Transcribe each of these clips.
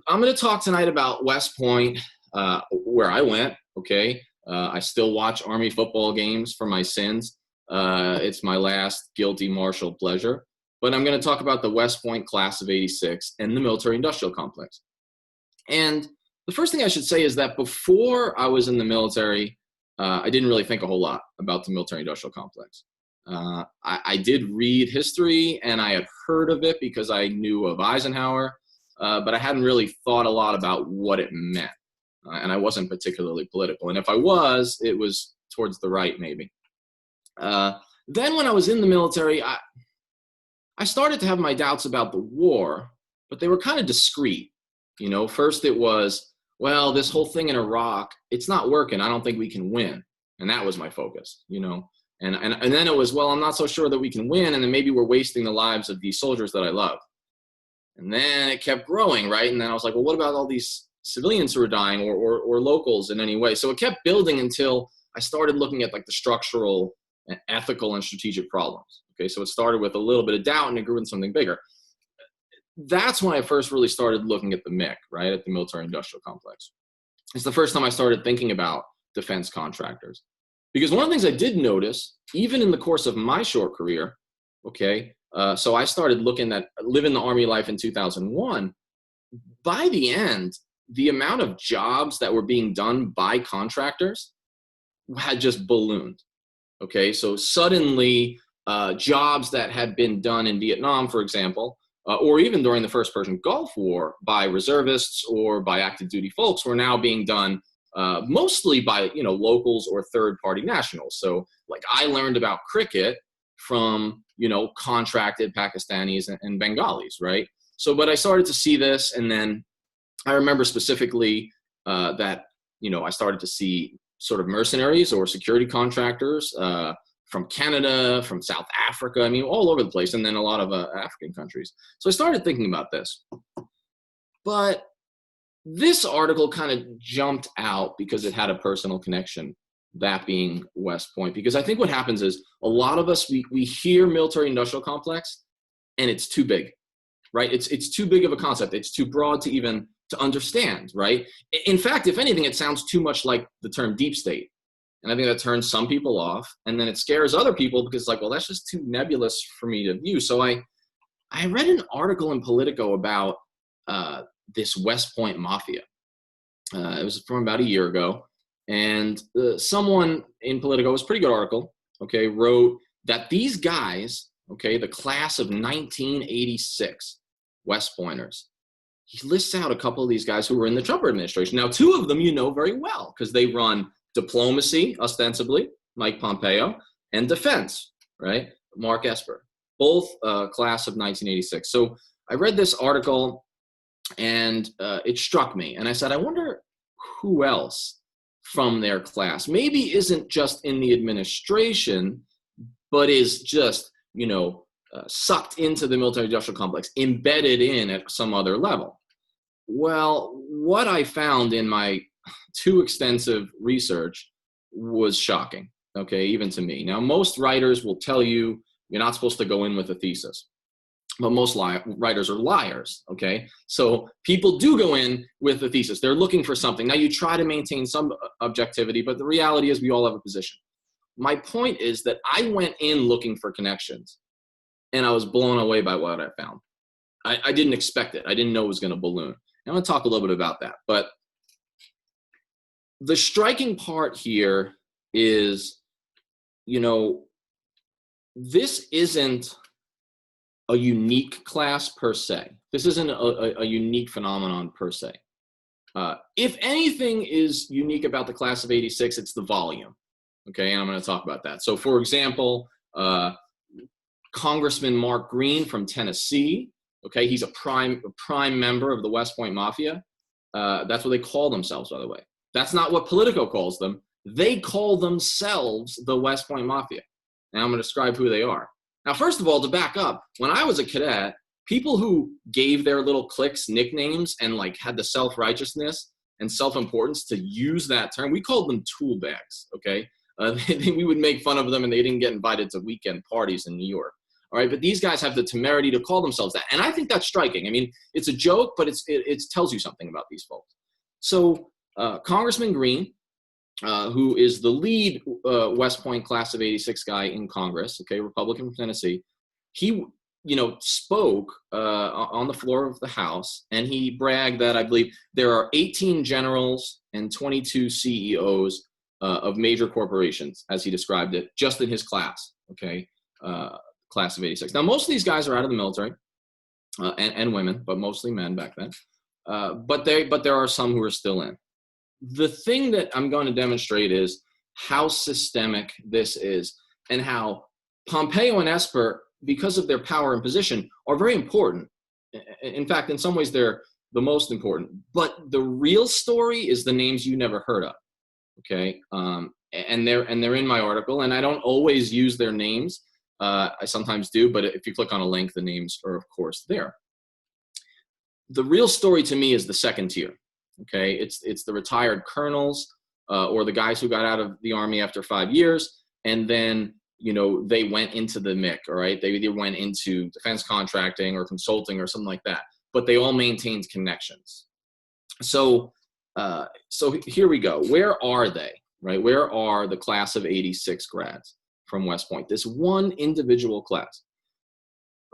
I'm going to talk tonight about West Point, where I went, okay? I still watch Army football games for my sins. It's my last guilty martial pleasure. But I'm going to talk about the West Point class of '86 and the military-industrial complex. And the first thing I should say is that before I was in the military, I didn't really think a whole lot about the military-industrial complex. I did read history, and I had heard of it because I knew of Eisenhower, but I hadn't really thought a lot about what it meant. And I wasn't particularly political. And if I was, it was towards the right, maybe. Then when I was in the military, I started to have my doubts about the war, but they were kind of discreet. You know, first it was, well, this whole thing in Iraq, it's not working. I don't think we can win. And that was my focus, you know. And then it was, well, I'm not so sure that we can win, and then maybe we're wasting the lives of these soldiers that I love. And then it kept growing, right? And then I was like, well, what about all these civilians who are dying or locals in any way? So it kept building until I started looking at like the structural and ethical and strategic problems. Okay, so it started with a little bit of doubt and it grew into something bigger. That's when I first really started looking at the MIC, right, at the military-industrial complex. It's the first time I started thinking about defense contractors. Because one of the things I did notice, even in the course of my short career, okay, so I started looking at living the Army life in 2001. By the end, the amount of jobs that were being done by contractors had just ballooned. Okay, so suddenly jobs that had been done in Vietnam, for example, or even during the first Persian Gulf War by reservists or by active duty folks were now being done mostly by, you know, locals or third-party nationals. So like I learned about cricket from, you know, contracted Pakistanis and Bengalis, right? So, but I started to see this, and then I remember specifically that, you know, I started to see sort of mercenaries or security contractors from Canada, from South Africa, I mean, all over the place, and then a lot of African countries. So I started thinking about this. But this article kind of jumped out because it had a personal connection, that being West Point. Because I think what happens is a lot of us, we hear military-industrial complex, and it's too big, right? It's too big of a concept. It's too broad to even to understand, right? In fact, if anything, it sounds too much like the term deep state. And I think that turns some people off, and then it scares other people because it's like, well, that's just too nebulous for me to view. So I read an article in Politico about this West Point Mafia. It was from about a year ago. And someone in Politico, it was a pretty good article, okay, wrote that these guys, okay, the class of 1986 West Pointers, he lists out a couple of these guys who were in the Trump administration. Now, two of them you know very well because they run diplomacy, ostensibly, Mike Pompeo, and defense, right, Mark Esper, both class of 1986. So I read this article, and it struck me. And I said, I wonder who else from their class maybe isn't just in the administration, but is just, you know, sucked into the military-industrial complex, embedded in at some other level. Well, what I found in my too extensive research was shocking, okay, even to me. Now, most writers will tell you you're not supposed to go in with a thesis. But most writers are liars, okay? So people do go in with a thesis. They're looking for something. Now, you try to maintain some objectivity, but the reality is we all have a position. My point is that I went in looking for connections, and I was blown away by what I found. I didn't expect it. I didn't know it was going to balloon. I'm going to talk a little bit about that. But the striking part here is, you know, this isn't a unique class per se. This isn't a unique phenomenon per se. If anything is unique about the class of '86, it's the volume. Okay, and I'm going to talk about that. So, for example, Congressman Mark Green from Tennessee. Okay, he's a prime member of the West Point Mafia. That's what they call themselves, by the way. That's not what Politico calls them. They call themselves the West Point Mafia. And I'm going to describe who they are. Now, first of all, to back up, when I was a cadet, people who gave their little cliques nicknames and like had the self-righteousness and self-importance to use that term, we called them tool bags, okay? We would make fun of them and they didn't get invited to weekend parties in New York. All right, but these guys have the temerity to call themselves that. And I think that's striking. I mean, it's a joke, but it tells you something about these folks. So Congressman Green, who is the lead West Point class of 86 guy in Congress, okay, Republican from Tennessee, he, spoke on the floor of the House, and he bragged that I believe there are 18 generals and 22 CEOs of major corporations, as he described it, just in his class, okay, class of 86. Now, most of these guys are out of the military, and women, but mostly men back then. But there are some who are still in. The thing that I'm going to demonstrate is how systemic this is, and how Pompeo and Esper, because of their power and position, are very important. In fact, in some ways, they're the most important. But the real story is the names you never heard of. Okay, and they're in my article, and I don't always use their names. I sometimes do, but if you click on a link, the names are, of course, there. The real story to me is the second tier. Okay, it's the retired colonels or the guys who got out of the Army after 5 years, and then they went into the MIC. All right, they either went into defense contracting or consulting or something like that, but they all maintained connections. So here we go. Where are they? Right, where are the class of 86 grads from West Point? This one individual class.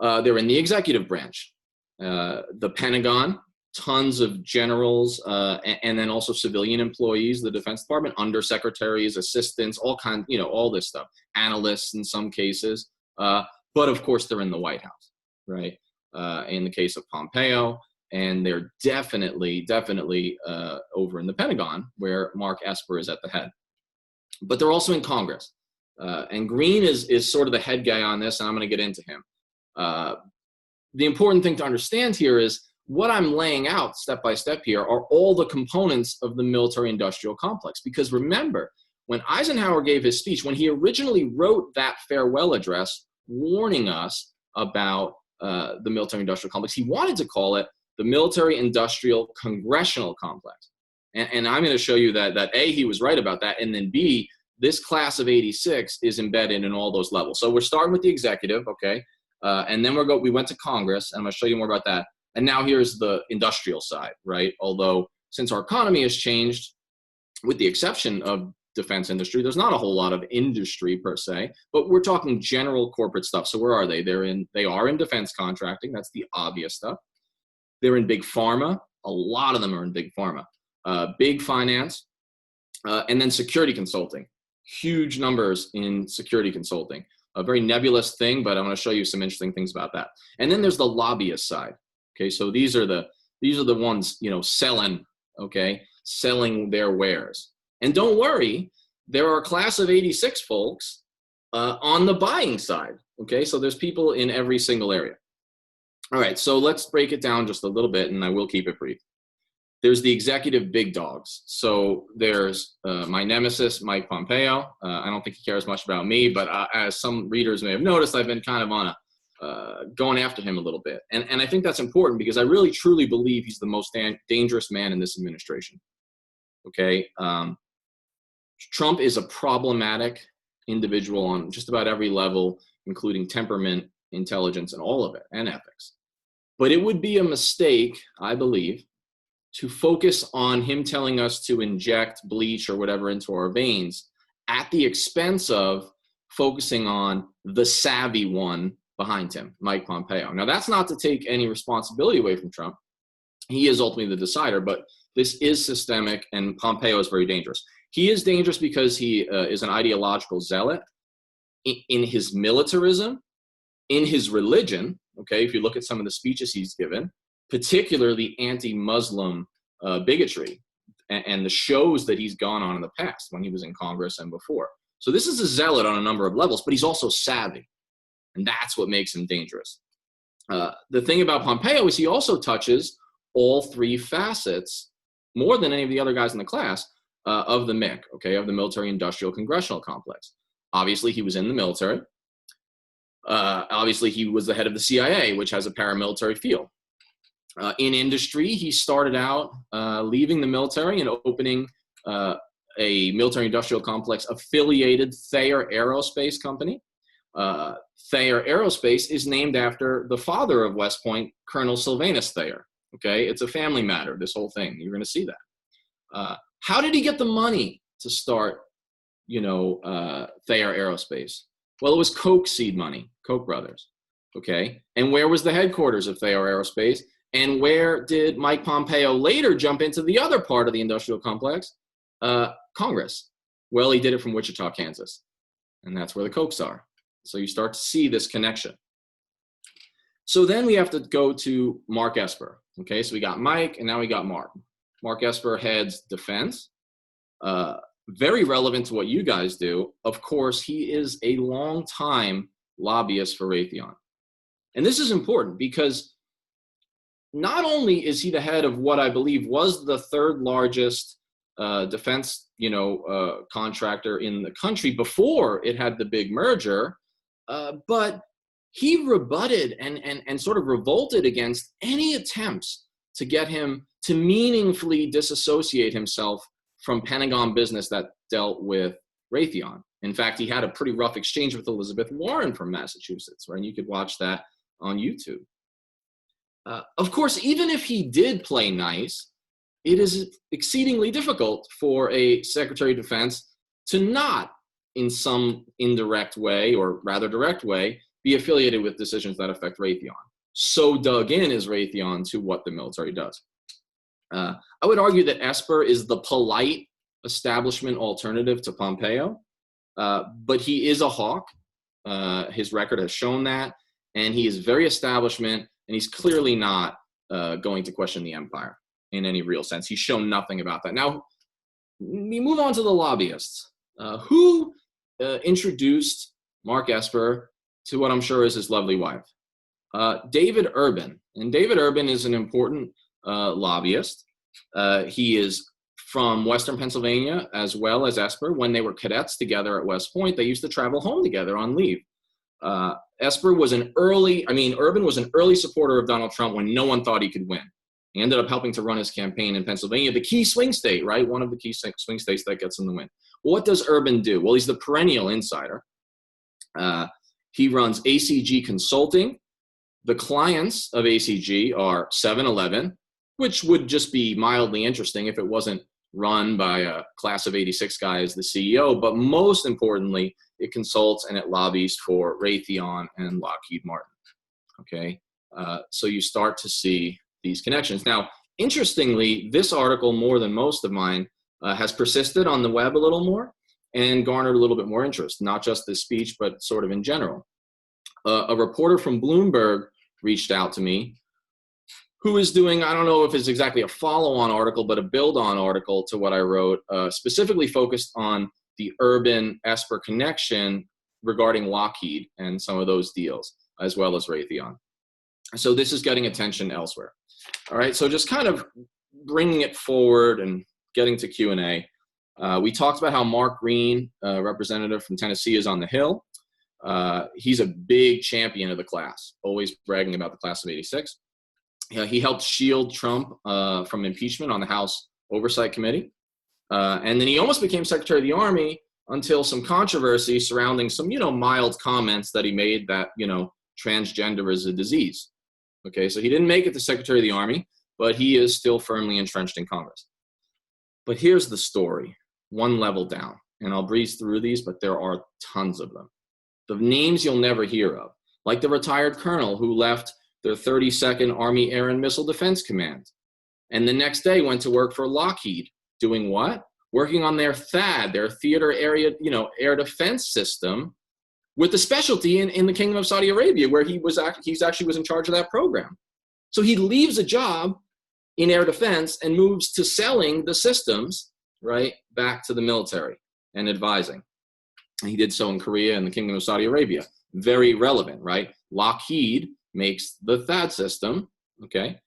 They're in the executive branch, the Pentagon. Tons of generals, and then also civilian employees, the Defense Department, undersecretaries, assistants, all kinds, all this stuff, analysts in some cases. But of course, they're in the White House, right? In the case of Pompeo, and they're definitely over in the Pentagon, where Mark Esper is at the head. But they're also in Congress, and Green is sort of the head guy on this, and I'm going to get into him. The important thing to understand here is, what I'm laying out step by step here are all the components of the military-industrial complex. Because remember, when Eisenhower gave his speech, when he originally wrote that farewell address warning us about the military-industrial complex, he wanted to call it the military-industrial Congressional complex. And I'm going to show you that A, he was right about that, and then B, this class of 86 is embedded in all those levels. So we're starting with the executive, okay? And then we went to Congress, and I'm going to show you more about that. And now here's the industrial side, right? Although since our economy has changed, with the exception of defense industry, there's not a whole lot of industry per se, but we're talking general corporate stuff. So where are they? They are in defense contracting. That's the obvious stuff. They're in big pharma. A lot of them are in big pharma, big finance, and then security consulting. Huge numbers in security consulting. A very nebulous thing, but I'm going to show you some interesting things about that. And then there's the lobbyist side. Okay, so these are the ones, selling their wares. And don't worry, there are class of 86 folks on the buying side. Okay, so there's people in every single area. All right, so let's break it down just a little bit, and I will keep it brief. There's the executive big dogs. So there's my nemesis, Mike Pompeo. I don't think he cares much about me, but as some readers may have noticed, I've been kind of on going after him a little bit. And I think that's important because I really truly believe he's the most dangerous man in this administration. Okay. Trump is a problematic individual on just about every level, including temperament, intelligence, and all of it, and ethics. But it would be a mistake, I believe, to focus on him telling us to inject bleach or whatever into our veins at the expense of focusing on the savvy one behind him, Mike Pompeo. Now, that's not to take any responsibility away from Trump. He is ultimately the decider, but this is systemic, and Pompeo is very dangerous. He is dangerous because he is an ideological zealot in his militarism, in his religion. Okay, if you look at some of the speeches he's given, particularly anti-Muslim bigotry, and the shows that he's gone on in the past when he was in Congress and before. So this is a zealot on a number of levels, but he's also savvy, and that's what makes him dangerous. The thing about Pompeo is he also touches all three facets, more than any of the other guys in the class, of the MIC, okay, of the military-industrial Congressional complex. Obviously, he was in the military. Obviously, he was the head of the CIA, which has a paramilitary feel. In industry, he started out leaving the military and opening a military-industrial complex affiliated Thayer Aerospace company. Thayer Aerospace is named after the father of West Point, Colonel Sylvanus Thayer. Okay, it's a family matter, this whole thing. You're going to see that. How did he get the money to start, Thayer Aerospace? Well, it was Koch seed money, Koch brothers. Okay, and where was the headquarters of Thayer Aerospace? And where did Mike Pompeo later jump into the other part of the industrial complex? Congress. Well, he did it from Wichita, Kansas. And that's where the Kochs are. So you start to see this connection. So then we have to go to Mark Esper. Okay, so we got Mike, and now we got Mark. Mark Esper heads defense. Very relevant to what you guys do. Of course, he is a long-time lobbyist for Raytheon. And this is important because not only is he the head of what I believe was the third largest defense, contractor in the country before it had the big merger, but he rebutted and sort of revolted against any attempts to get him to meaningfully disassociate himself from Pentagon business that dealt with Raytheon. In fact, he had a pretty rough exchange with Elizabeth Warren from Massachusetts, right? And you could watch that on YouTube. Of course, even if he did play nice, it is exceedingly difficult for a Secretary of Defense to not, in some indirect way or rather direct way, be affiliated with decisions that affect Raytheon. So dug in is Raytheon to what the military does. I would argue that Esper is the polite establishment alternative to Pompeo, but he is a hawk. His record has shown that, and he is very establishment, and he's clearly not going to question the empire in any real sense. He's shown nothing about that. Now, we move on to the lobbyists. Who introduced Mark Esper to what I'm sure is his lovely wife? David Urban. And David Urban is an important lobbyist. He is from Western Pennsylvania as well as Esper. When they were cadets together at West Point, they used to travel home together on leave. Urban was an early supporter of Donald Trump when no one thought he could win. He ended up helping to run his campaign in Pennsylvania, the key swing state, right? One of the key swing states that gets him the win. Well, what does Urban do? Well, he's the perennial insider. He runs ACG Consulting. The clients of ACG are 7-Eleven, which would just be mildly interesting if it wasn't run by a class of 86 guy as the CEO. But most importantly, it consults and it lobbies for Raytheon and Lockheed Martin. Okay, so you start to see these connections. Now, interestingly, this article, more than most of mine, has persisted on the web a little more and garnered a little bit more interest, not just this speech, but sort of in general. A reporter from Bloomberg reached out to me who is doing, I don't know if it's exactly a follow-on article, but a build-on article to what I wrote, specifically focused on the Urban-Esper connection regarding Lockheed and some of those deals, as well as Raytheon. So this is getting attention elsewhere. All right, so just kind of bringing it forward and getting to Q&A. We talked about how Mark Green, representative from Tennessee, is on the Hill. He's a big champion of the class, always bragging about the class of 86. He helped shield Trump from impeachment on the House Oversight Committee. And then he almost became Secretary of the Army until some controversy surrounding some, mild comments that he made that, transgender is a disease. Okay, so he didn't make it to Secretary of the Army, but he is still firmly entrenched in Congress. But here's the story, one level down. And I'll breeze through these, but there are tons of them. The names you'll never hear of, like the retired colonel who left their 32nd Army Air and Missile Defense Command, and the next day went to work for Lockheed, doing what? Working on their THAAD, their theater area, air defense system, with a specialty in the Kingdom of Saudi Arabia, where he's actually was in charge of that program. So he leaves a job in air defense and moves to selling the systems, right, back to the military and advising. And he did so in Korea and the Kingdom of Saudi Arabia. Very relevant, right? Lockheed makes the THAAD system, okay?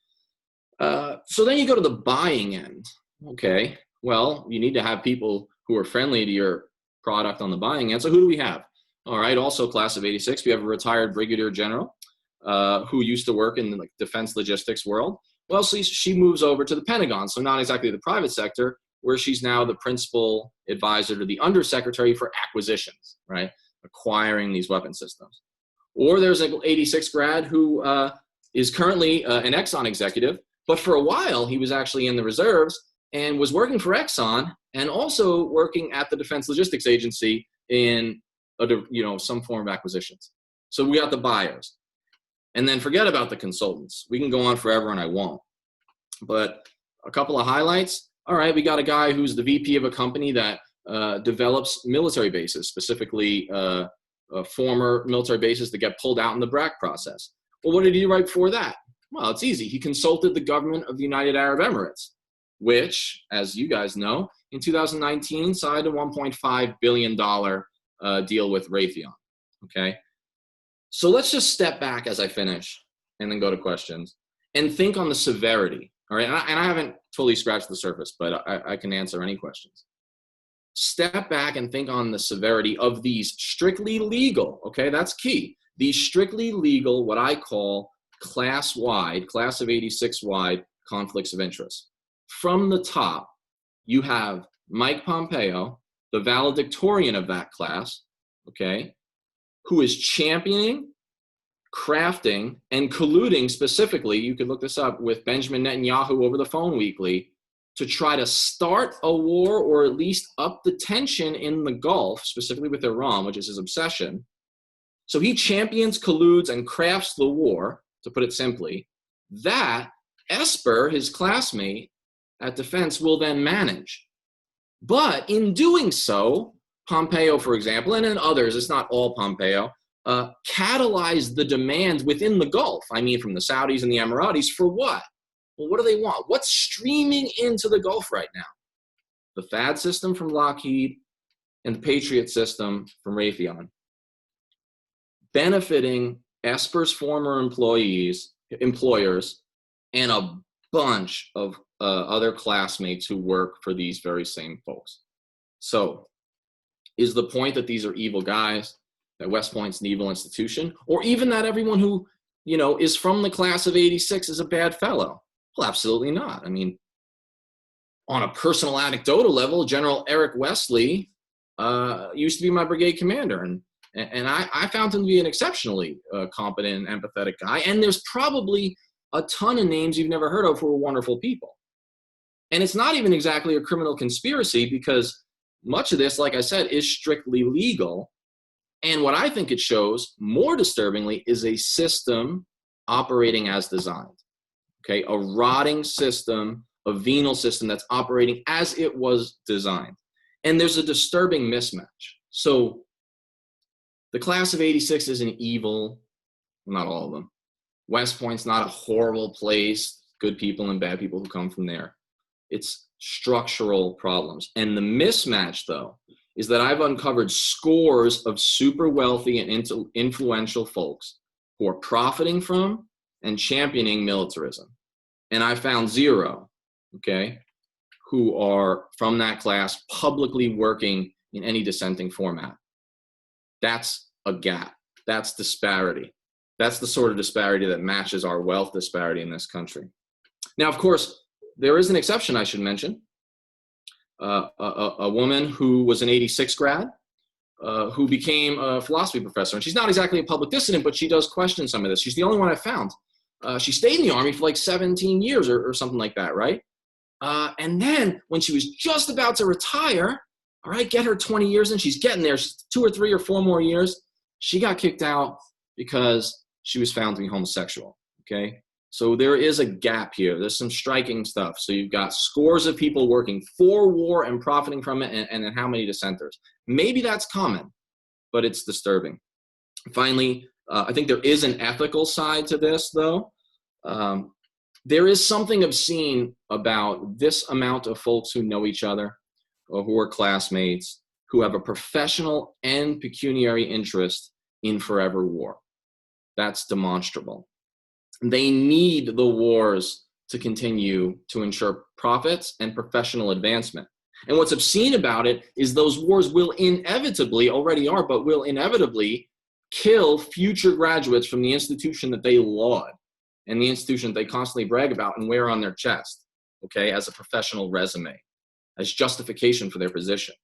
So then you go to the buying end, okay? Well, you need to have people who are friendly to your product on the buying end. So who do we have? All right, also class of 86, we have a retired brigadier general who used to work in the defense logistics world. Well, so she moves over to the Pentagon, so not exactly the private sector, where she's now the principal advisor to the undersecretary for acquisitions, right? acquiring these weapon systems. Or there's an 86 grad who is currently an Exxon executive, but for a while he was actually in the reserves and was working for Exxon and also working at the Defense Logistics Agency in some form of acquisitions. So we got the buyers. And then forget about the consultants. We can go on forever and I won't. But a couple of highlights. All right, we got a guy who's the VP of a company that develops military bases, specifically former military bases that get pulled out in the BRAC process. Well, what did he do right before that? Well, it's easy. He consulted the government of the United Arab Emirates, which, as you guys know, in 2019 signed a $1.5 billion deal with Raytheon. Okay, so let's just step back as I finish and then go to questions and think on the severity. All right, and I haven't fully scratched the surface, but I can answer any questions. Step back and think on the severity of these strictly legal, okay, that's key. These strictly legal, what I call class-wide, class of 86-wide conflicts of interest. From the top, you have Mike Pompeo, the valedictorian of that class, okay, who is championing, crafting, and colluding specifically, you could look this up, with Benjamin Netanyahu over the phone weekly to try to start a war or at least up the tension in the Gulf, specifically with Iran, which is his obsession. So he champions, colludes, and crafts the war, to put it simply, that Esper, his classmate at Defense, will then manage. But in doing so, Pompeo, for example, and then others, it's not all Pompeo, catalyzed the demand within the Gulf, I mean from the Saudis and the Emiratis, for what? Well, what do they want? What's streaming into the Gulf right now? The THAAD system from Lockheed and the Patriot system from Raytheon, benefiting Esper's former employers, and a bunch of other classmates who work for these very same folks. So, is the point that these are evil guys, that West Point's an evil institution, or even that everyone who, is from the class of 86 is a bad fellow? Well, absolutely not. I mean, on a personal anecdotal level, General Eric Wesley used to be my brigade commander, and I found him to be an exceptionally competent and empathetic guy. And there's probably a ton of names you've never heard of who are wonderful people. And it's not even exactly a criminal conspiracy, because much of this, like I said, is strictly legal. And what I think it shows, more disturbingly, is a system operating as designed. Okay, a rotting system, a venal system that's operating as it was designed. And there's a disturbing mismatch. So the class of 86 isn't evil, not all of them. West Point's not a horrible place, good people and bad people who come from there. It's structural problems. And the mismatch, though, is that I've uncovered scores of super wealthy and influential folks who are profiting from and championing militarism. And I found zero, okay, who are from that class publicly working in any dissenting format. That's a gap. That's disparity. That's the sort of disparity that matches our wealth disparity in this country. Now, of course, there is an exception I should mention. A woman who was an 86 grad, who became a philosophy professor. And she's not exactly a public dissident, but she does question some of this. She's the only one I found. She stayed in the Army for like 17 years or something like that, right? And then when she was just about to retire, all right, get her 20 years in, she's getting there, 2 or 3 or 4 more years, she got kicked out because she was found to be homosexual, okay? So there is a gap here. There's some striking stuff. So you've got scores of people working for war and profiting from it, and then how many dissenters? Maybe that's common, but it's disturbing. Finally, I think there is an ethical side to this, though. There is something obscene about this amount of folks who know each other, or who are classmates, who have a professional and pecuniary interest in forever war. That's demonstrable. They need the wars to continue to ensure profits and professional advancement. And what's obscene about it is those wars will inevitably, already are, but will inevitably kill future graduates from the institution that they laud and the institution that they constantly brag about and wear on their chest, okay, as a professional resume, as justification for their position.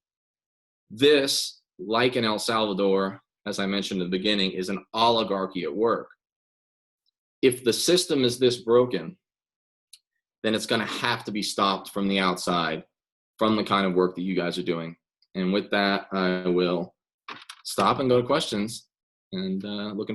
This, like in El Salvador, as I mentioned in the beginning, is an oligarchy at work. If the system is this broken, then it's going to have to be stopped from the outside, from the kind of work that you guys are doing. And with that, I will stop and go to questions, and looking